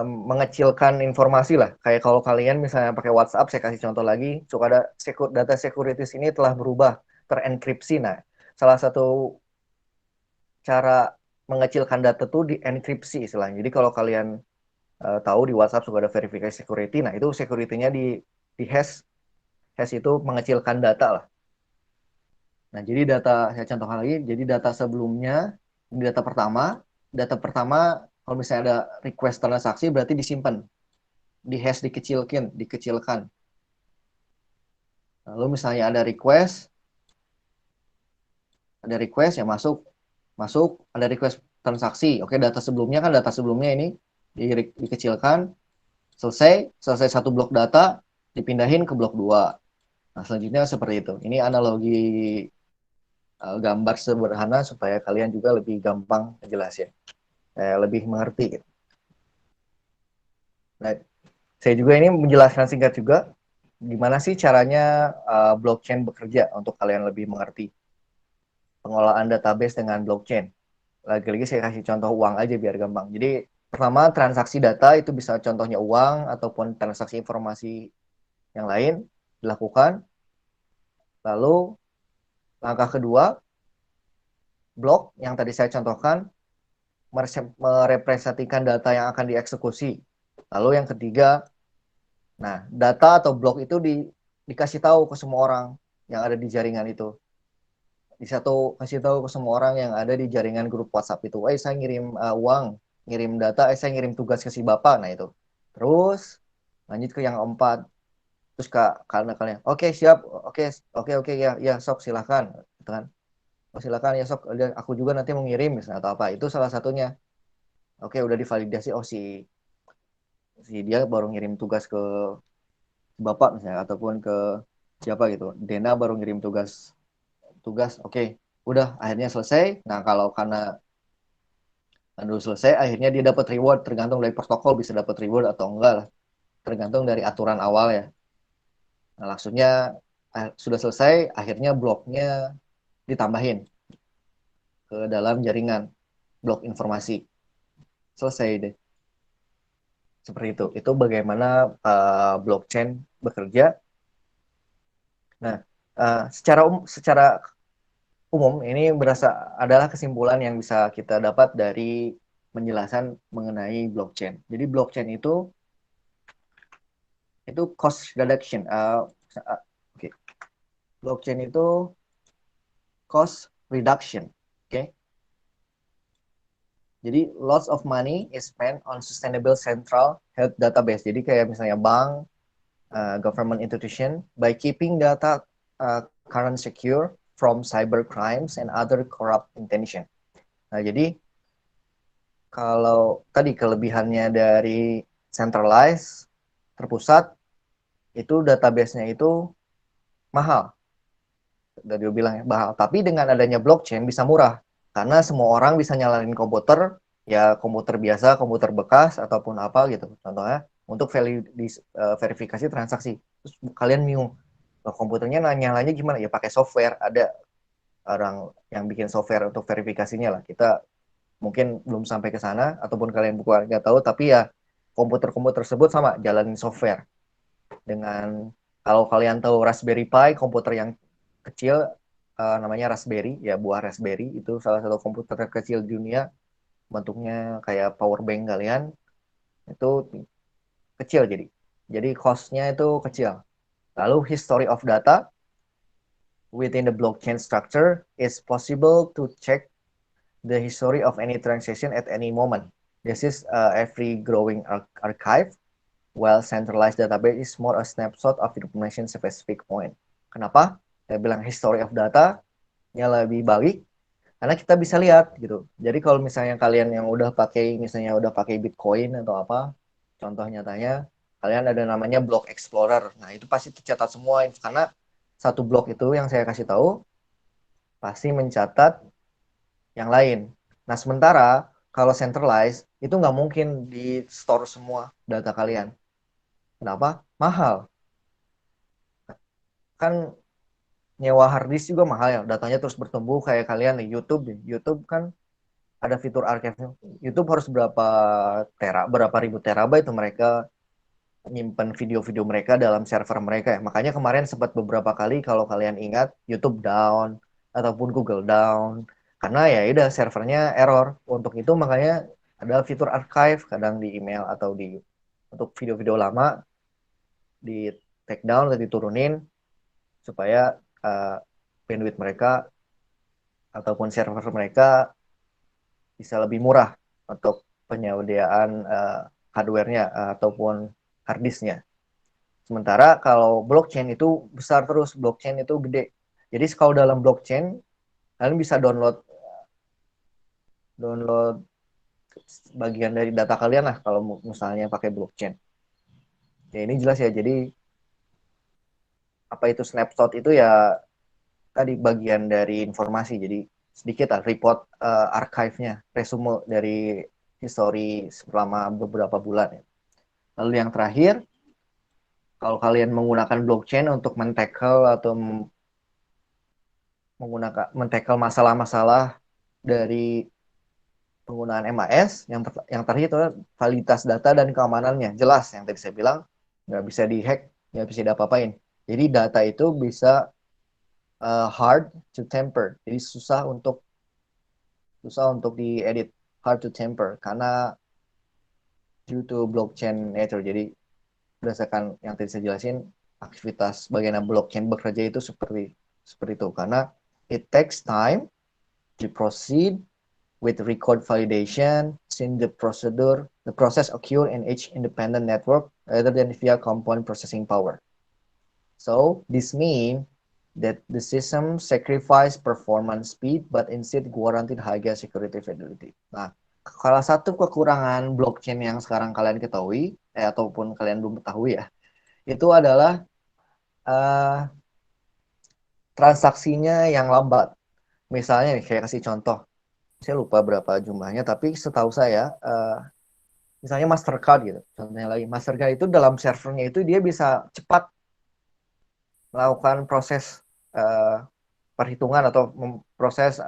mengecilkan informasi lah. Kayak kalau kalian misalnya pakai WhatsApp, saya kasih contoh lagi, suka ada data securities ini telah berubah, terenkripsi. Nah, salah satu cara mengecilkan data tuh dienkripsi istilahnya. Jadi kalau kalian tahu di WhatsApp suka ada verifikasi security, nah itu security-nya di hash. Hash itu mengecilkan data lah. Nah, jadi data, saya contohkan lagi, jadi data sebelumnya, ini data pertama kalau misalnya ada request transaksi berarti disimpan, di hash dikecilkan. Lalu misalnya ada request ya masuk, ada request transaksi. Oke, data sebelumnya kan data sebelumnya ini dikecilkan, selesai satu blok data, dipindahin ke blok 2. Nah, selanjutnya seperti itu. Ini analogi gambar sederhana supaya kalian juga lebih gampang jelasin, lebih mengerti. Gitu. Nah, saya juga ini menjelaskan singkat juga gimana sih caranya blockchain bekerja untuk kalian lebih mengerti pengelolaan database dengan blockchain. Lagi-lagi saya kasih contoh uang aja biar gampang. Jadi pertama transaksi data itu bisa contohnya uang ataupun transaksi informasi yang lain dilakukan. Lalu langkah kedua, blok yang tadi saya contohkan merepresentasikan data yang akan dieksekusi. Lalu yang ketiga, nah data atau blok itu dikasih tahu ke semua orang yang ada di jaringan itu. Kasih tahu ke semua orang yang ada di jaringan grup WhatsApp itu. Saya ngirim uang, ngirim data, saya ngirim tugas ke si bapak. Nah itu. Terus lanjut ke yang keempat. Terus karena kalian, oke siap, oke ya ya sok silahkan, gitu kan. Oh, silakan ya sok, aku juga nanti mau ngirim misalnya atau apa. Itu salah satunya. Oke udah divalidasi. Oh si dia baru ngirim tugas ke bapak misalnya ataupun ke siapa gitu. Dena baru ngirim tugas. Oke, udah akhirnya selesai. Nah, kalau karena dulu selesai, akhirnya dia dapat reward tergantung dari protokol bisa dapat reward atau enggak lah. Tergantung dari aturan awal ya. Nah, maksudnya sudah selesai, akhirnya bloknya ditambahin ke dalam jaringan blok informasi. Selesai deh. Seperti itu. Itu bagaimana blockchain bekerja. Nah, secara umum ini adalah kesimpulan yang bisa kita dapat dari penjelasan mengenai blockchain. Jadi blockchain itu cost reduction. Okay. Blockchain itu cost reduction. Oke. Okay? Jadi lots of money is spent on sustainable central health database. Jadi kayak misalnya bank, government institution, by keeping data current secure from cyber crimes and other corrupt intention. Nah, jadi kalau tadi kelebihannya dari centralized, terpusat, itu database-nya itu mahal. Udah dia bilang ya, mahal. Tapi dengan adanya blockchain bisa murah. Karena semua orang bisa nyalain komputer, ya komputer biasa, komputer bekas, ataupun apa gitu. Contohnya, untuk verifikasi transaksi. Terus kalian bingung, komputernya nyalanya gimana? Ya pakai software. Ada orang yang bikin software untuk verifikasinya lah. Kita mungkin belum sampai ke sana, ataupun kalian bukan nggak tahu, tapi ya komputer-komputer tersebut sama, jalanin software. Dengan, kalau kalian tahu Raspberry Pi, komputer yang kecil, namanya Raspberry, ya buah Raspberry, itu salah satu komputer terkecil di dunia, bentuknya kayak power bank kalian, itu kecil jadi cost-nya itu kecil. Lalu history of data within the blockchain structure is possible to check the history of any transaction at any moment. This is every growing archive, while centralized database is more a snapshot of information specific point. Kenapa? Saya bilang history of data-nya lebih baik, karena kita bisa lihat gitu. Jadi kalau misalnya kalian yang misalnya udah pakai Bitcoin atau apa, contoh nyatanya, kalian ada namanya block explorer. Nah, itu pasti tercatat semua, karena satu blok itu yang saya kasih tahu pasti mencatat yang lain. Nah, sementara kalau centralized itu nggak mungkin di store semua data kalian. Kenapa? Mahal. Kan nyewa hard disk juga mahal ya. Datanya terus bertumbuh kayak kalian di YouTube. YouTube kan ada fitur archive. YouTube harus berapa ribu terabyte itu mereka nyimpen video-video mereka dalam server mereka ya. Makanya kemarin sempat beberapa kali kalau kalian ingat YouTube down ataupun Google down karena ya udah servernya error. Untuk itu makanya ada fitur archive kadang di email atau di untuk video-video lama di take down atau diturunin supaya bandwidth mereka ataupun server mereka bisa lebih murah untuk penyediaan hardware-nya ataupun hard disk-nya. Sementara kalau blockchain itu besar terus, blockchain itu gede. Jadi kalau dalam blockchain, kalian bisa download download bagian dari data kalian lah kalau misalnya pakai blockchain. Ya ini jelas ya. Jadi apa itu snapshot itu ya tadi bagian dari informasi. Jadi sedikit lah report archive-nya, resume dari history selama beberapa bulan ya. Lalu yang terakhir, kalau kalian menggunakan blockchain untuk men-tackle masalah-masalah dari penggunaan MAS, yang terakhir itu validitas data dan keamanannya. Jelas yang tadi saya bilang, nggak bisa dihack, nggak bisa diapa-apain. Jadi data itu bisa hard to tamper. Jadi susah untuk diedit, hard to tamper karena due to blockchain nature. Jadi berdasarkan yang tadi saya jelasin, aktivitas bagaimana blockchain bekerja itu seperti itu. Karena it takes time to proceed with record validation since the process occur in each independent network rather than via compound processing power. So this means that the system sacrifice performance speed but instead guaranteed higher security fidelity. Nah, salah satu kekurangan blockchain yang sekarang kalian ketahui, ataupun kalian belum ketahui ya, itu adalah uh, transaksinya yang lambat. Misalnya nih, saya kasih contoh. Saya lupa berapa jumlahnya, tapi setahu saya, misalnya Mastercard gitu. Contohnya lagi, Mastercard itu dalam servernya itu dia bisa cepat melakukan proses perhitungan atau proses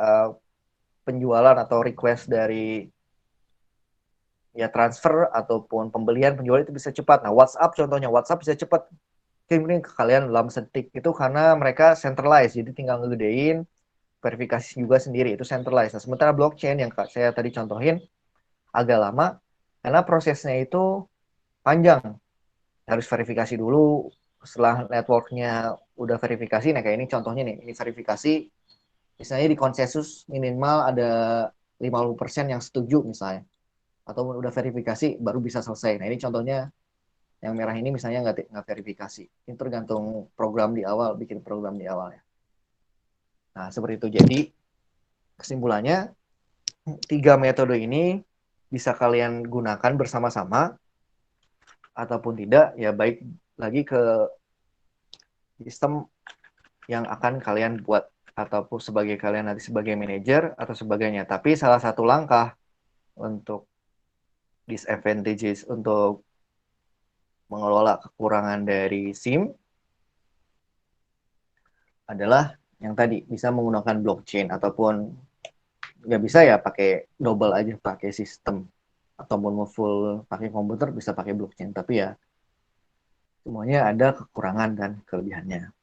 penjualan atau request dari ya transfer ataupun pembelian penjualan itu bisa cepat. Nah, WhatsApp contohnya, WhatsApp bisa cepat kirim ke kalian dalam sedetik. Itu karena mereka centralized, jadi tinggal ngegedein, verifikasi juga sendiri, itu centralized. Nah, sementara blockchain yang saya tadi contohin agak lama, karena prosesnya itu panjang. Harus verifikasi dulu, setelah networknya udah verifikasi, nah kayak ini contohnya nih, ini verifikasi, misalnya di konsensus minimal ada 50% yang setuju misalnya, ataupun udah verifikasi baru bisa selesai. Nah ini contohnya yang merah ini misalnya nggak verifikasi. Ini tergantung program di awal, bikin program di awal ya. Nah seperti itu. Jadi kesimpulannya, 3 metode ini bisa kalian gunakan bersama-sama ataupun tidak, ya baik lagi ke sistem yang akan kalian buat ataupun sebagai kalian nanti sebagai manajer atau sebagainya. Tapi salah satu langkah untuk disadvantages untuk mengelola kekurangan dari SIM adalah yang tadi bisa menggunakan blockchain ataupun nggak bisa ya pakai double aja pakai sistem ataupun mau full pakai komputer bisa pakai blockchain, tapi ya semuanya ada kekurangan dan kelebihannya.